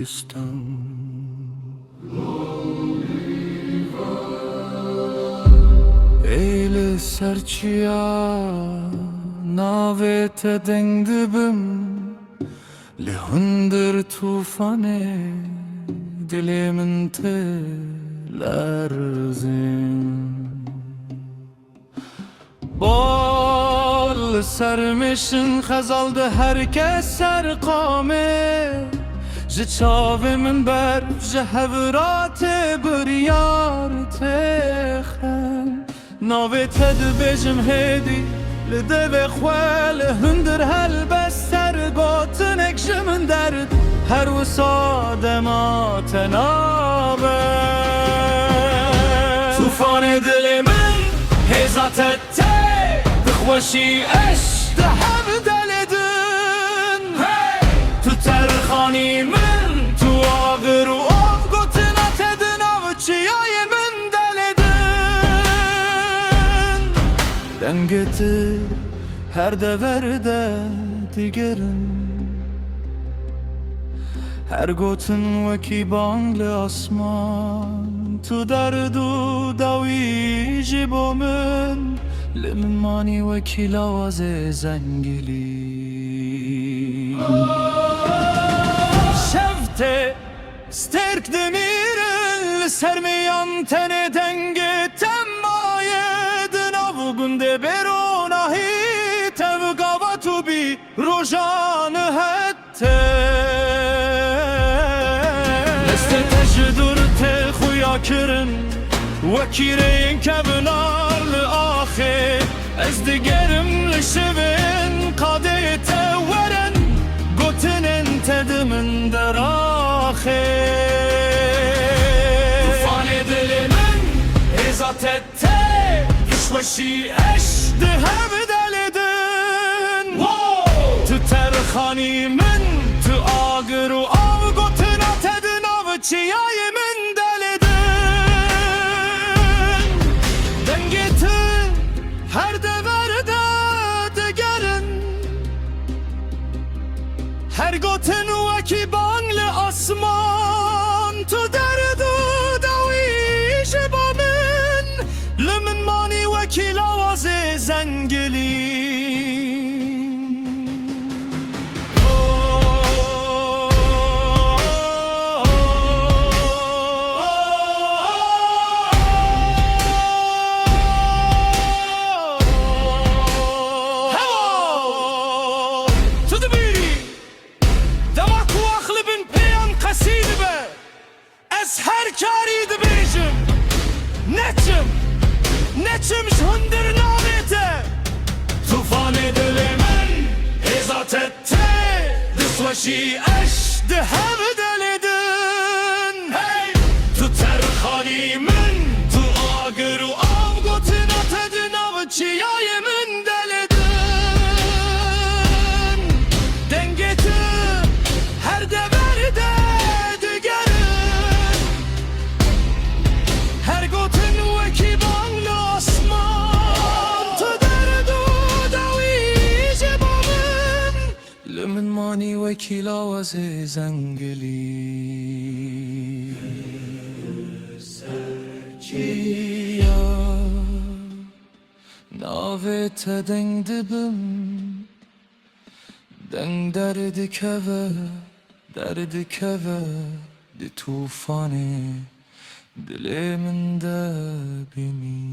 دستم Eyle serçiya navete dengdibim Lehundir tufane dilimin telerzim Bol sermişin xezaldı herkes serqame Ji çavê min ber ji hevratê biryar têxem Navê te dibêjim hêdî li devê xwe li hundir helbest sergotinek ji min derd her wisa dema te nabe Tufanê dilê min hêza te tê dixweşî eş di hev deledin Tu terxanî min tu agir û av gotina te di nav çiyayê min deledin Dengê tu her deverde digerin Her gotin wekî bang li asman Tu derd û dawî ji bo min Li min manî wekî lawazê zengilî Şevtê sterk dimirin li ser miyan tenê dengê temmayê Di nav gundê bêronahî tev gava tu bî rojan hette Destê te ji dur tê xuya kirin Wekî rêyên kevinar li axê Ez digerim li şivên qadeyê te werin Gotinên te di min deraxê Tufanê dilê min hêza te tê Dişweşî eş di hev deledin Tu terxanî min tu agir û av gotina te di nav çiyayê min deledin Dengê tu her deverde digerin Her gotin wekî bang li asman Tu derd û dawî ji bo min Li min manî wekî lawazê zengilî Karî dibêjim neçim Neçim ji hundir navê te Tufanê dilê min hêza te tê Dişweşî eş di hev deledin Tu terxanî min tu agir û av gotina te di nav çiyayê min deledin Dengê tu her deverde Min manî wekî lawazê zengilî Serçiya navê te deng dibim Deng derdikeve di tufanê dilê min de bimî